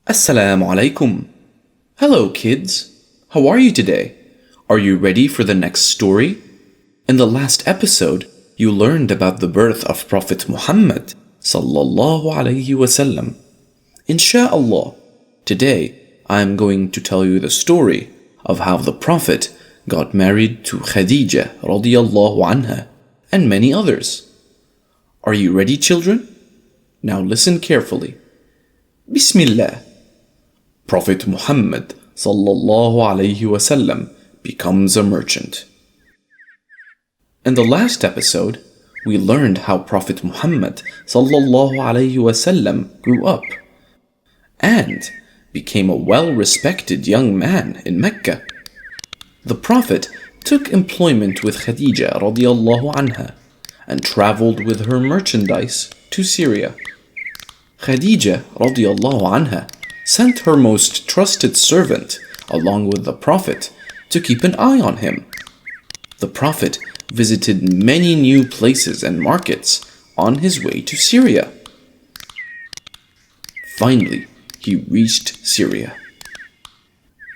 As-salamu Alaykum. Hello kids. How are you today? Are you ready for the next story? In the last episode, you learned about the birth of Prophet Muhammad sallallahu alayhi wasallam. Insha'Allah, today I am going to tell you the story of how the Prophet got married to Khadija radiyallahu anha and many others. Are you ready, children? Now listen carefully. Bismillah. Prophet Muhammad sallallahu alayhi wasallam becomes a merchant. In the last episode, we learned how Prophet Muhammad sallallahu alayhi wasallam grew up and became a well-respected young man in Mecca. The Prophet took employment with Khadija radiyallahu anha and traveled with her merchandise to Syria. Khadija radiyallahu anha sent her most trusted servant along with the Prophet to keep an eye on him. The Prophet visited many new places and markets on his way to Syria. Finally, he reached Syria.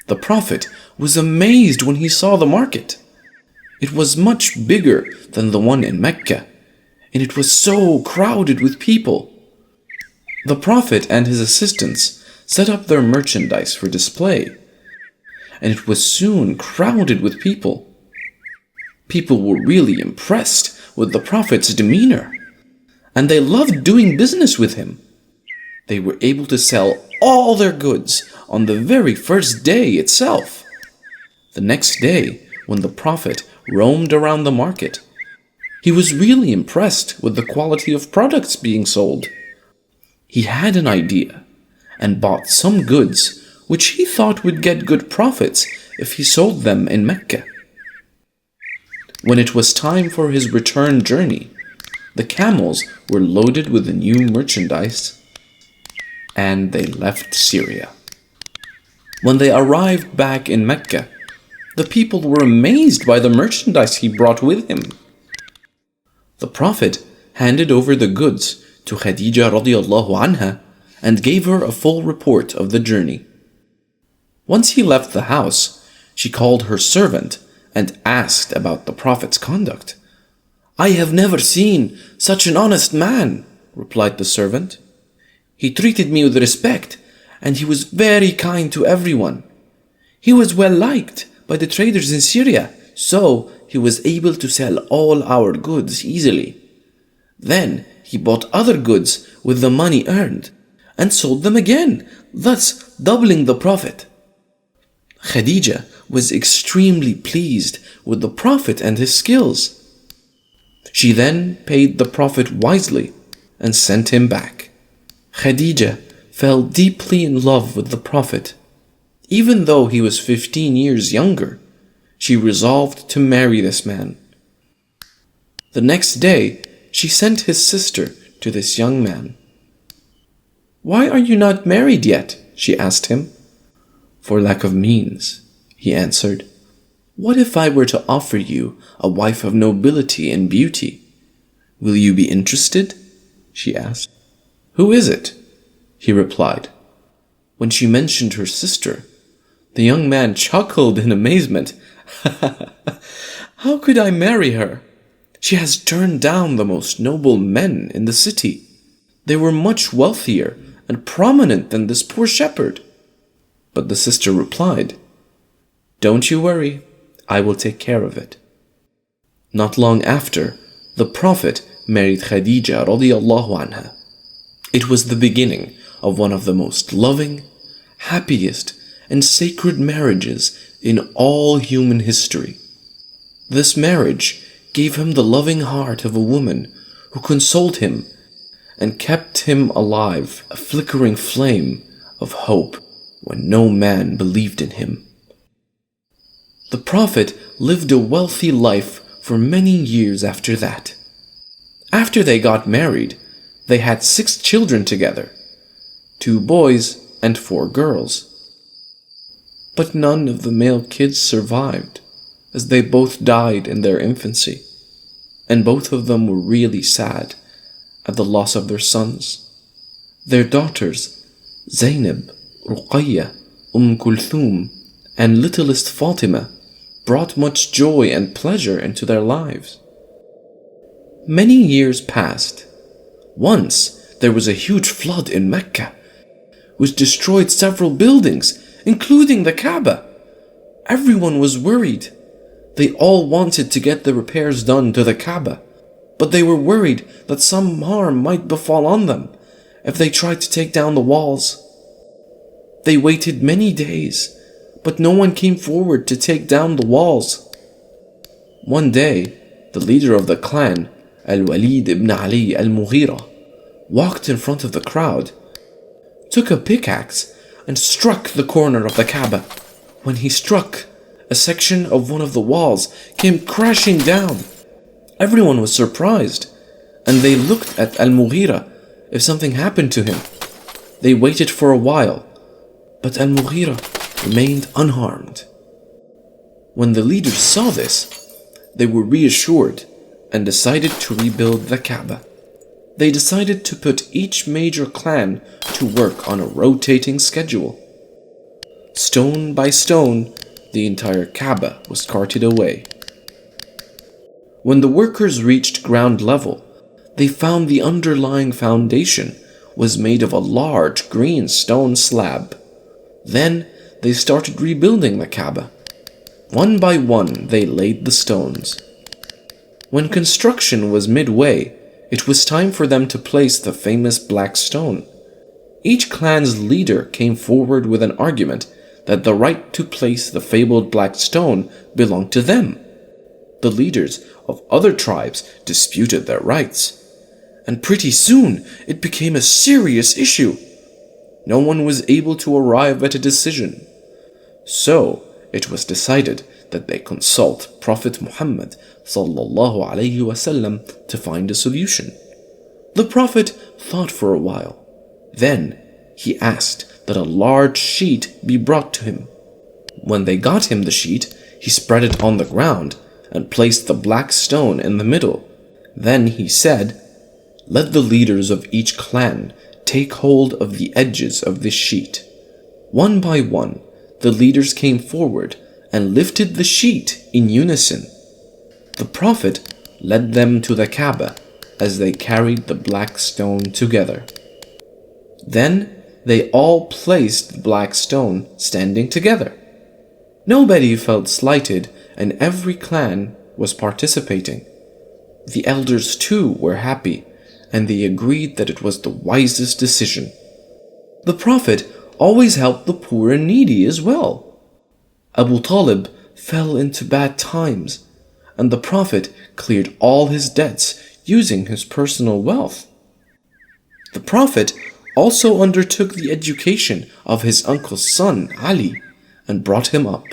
The Prophet was amazed when he saw the market. It was much bigger than the one in Mecca, and it was so crowded with people. The Prophet and his assistants set up their merchandise for display, and it was soon crowded with people. People were really impressed with the Prophet's demeanor, and they loved doing business with him. They were able to sell all their goods on the very first day itself. The next day, when the Prophet roamed around the market, he was really impressed with the quality of products being sold. He had an idea and bought some goods which he thought would get good profits if he sold them in Mecca. When it was time for his return journey, the camels were loaded with the new merchandise and they left Syria. When they arrived back in Mecca, the people were amazed by the merchandise he brought with him. The Prophet handed over the goods to Khadija radiyallahu anha and gave her a full report of the journey. Once he left the house, she called her servant and asked about the Prophet's conduct. "I have never seen such an honest man," replied the servant. "He treated me with respect, and he was very kind to everyone. He was well liked by the traders in Syria, so he was able to sell all our goods easily. Then he bought other goods with the money earned and sold them again, thus doubling the profit." Khadija was extremely pleased with the Prophet and his skills. She then paid the Prophet wisely and sent him back. Khadija fell deeply in love with the Prophet. Even though he was 15 years younger, she resolved to marry this man. The next day, she sent his sister to this young man. "Why are you not married yet?" she asked him. "For lack of means," he answered. "What if I were to offer you a wife of nobility and beauty? Will you be interested?" she asked. "Who is it?" he replied. When she mentioned her sister, the young man chuckled in amazement. "How could I marry her? She has turned down the most noble men in the city. They were much wealthier and prominent than this poor shepherd." But the sister replied, "Don't you worry, I will take care of it." Not long after, the Prophet married Khadija radiyallahu anha. It was the beginning of one of the most loving, happiest, and sacred marriages in all human history. This marriage gave him the loving heart of a woman who consoled him and kept him alive, a flickering flame of hope when no man believed in him. The Prophet lived a wealthy life for many years after that. After they got married, they had 6 children together, 2 boys and 4 girls. But none of the male kids survived, as they both died in their infancy, and both of them were really sad at the loss of their sons. Their daughters, Zainab, Ruqayya, Kulthum, and littlest Fatima brought much joy and pleasure into their lives. Many years passed. Once there was a huge flood in Mecca, which destroyed several buildings, including the Kaaba. Everyone was worried. They all wanted to get the repairs done to the Kaaba, but they were worried that some harm might befall on them if they tried to take down the walls. They waited many days, but no one came forward to take down the walls. One day, the leader of the clan, Al-Walid ibn Ali al-Mughira, walked in front of the crowd, took a pickaxe, and struck the corner of the Kaaba. When he struck, a section of one of the walls came crashing down. Everyone was surprised, and they looked at Al-Mughira if something happened to him. They waited for a while, but Al-Mughira remained unharmed. When the leaders saw this, they were reassured and decided to rebuild the Kaaba. They decided to put each major clan to work on a rotating schedule. Stone by stone, the entire Kaaba was carted away. When the workers reached ground level, they found the underlying foundation was made of a large green stone slab. Then they started rebuilding the Kaaba. One by one, they laid the stones. When construction was midway, it was time for them to place the famous black stone. Each clan's leader came forward with an argument that the right to place the fabled black stone belonged to them. The leaders of other tribes disputed their rights, and pretty soon it became a serious issue. No one was able to arrive at a decision. So it was decided that they consult Prophet Muhammad ﷺ to find a solution. The Prophet thought for a while. Then he asked that a large sheet be brought to him. When they got him the sheet, he spread it on the ground and placed the black stone in the middle. Then he said, "Let the leaders of each clan take hold of the edges of this sheet." One by one, the leaders came forward and lifted the sheet in unison. The Prophet led them to the Kaaba as they carried the black stone together. Then they all placed the black stone standing together. Nobody felt slighted, and every clan was participating. The elders too were happy, and they agreed that it was the wisest decision. The Prophet always helped the poor and needy as well. Abu Talib fell into bad times, and the Prophet cleared all his debts using his personal wealth. The Prophet also undertook the education of his uncle's son, Ali, and brought him up.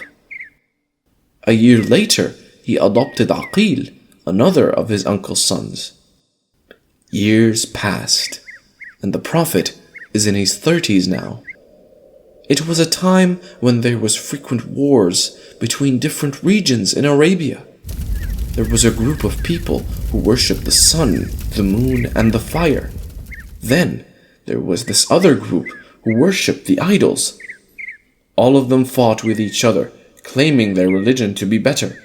A year later, he adopted Aqil, another of his uncle's sons. Years passed, and the Prophet is in his 30s now. It was a time when there was frequent wars between different regions in Arabia. There was a group of people who worshipped the sun, the moon, and the fire. Then there was this other group who worshipped the idols. All of them fought with each other, claiming their religion to be better.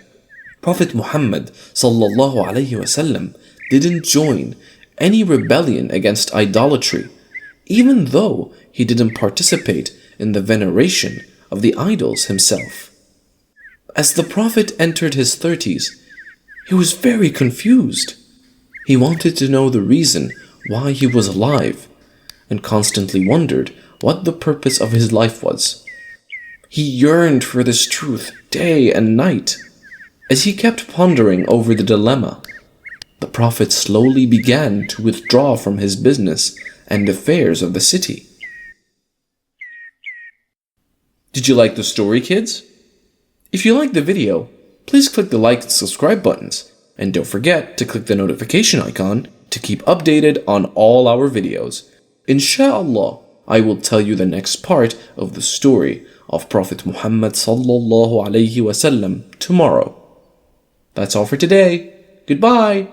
Prophet Muhammad ﷺ didn't join any rebellion against idolatry, even though he didn't participate in the veneration of the idols himself. As the Prophet entered his 30s, he was very confused. He wanted to know the reason why he was alive, and constantly wondered what the purpose of his life was. He yearned for this truth day and night. As he kept pondering over the dilemma, the Prophet slowly began to withdraw from his business and affairs of the city. Did you like the story, kids? If you liked the video, please click the like and subscribe buttons, and don't forget to click the notification icon to keep updated on all our videos. Insha'Allah, I will tell you the next part of the story of Prophet Muhammad ﷺ tomorrow. That's all for today. Goodbye.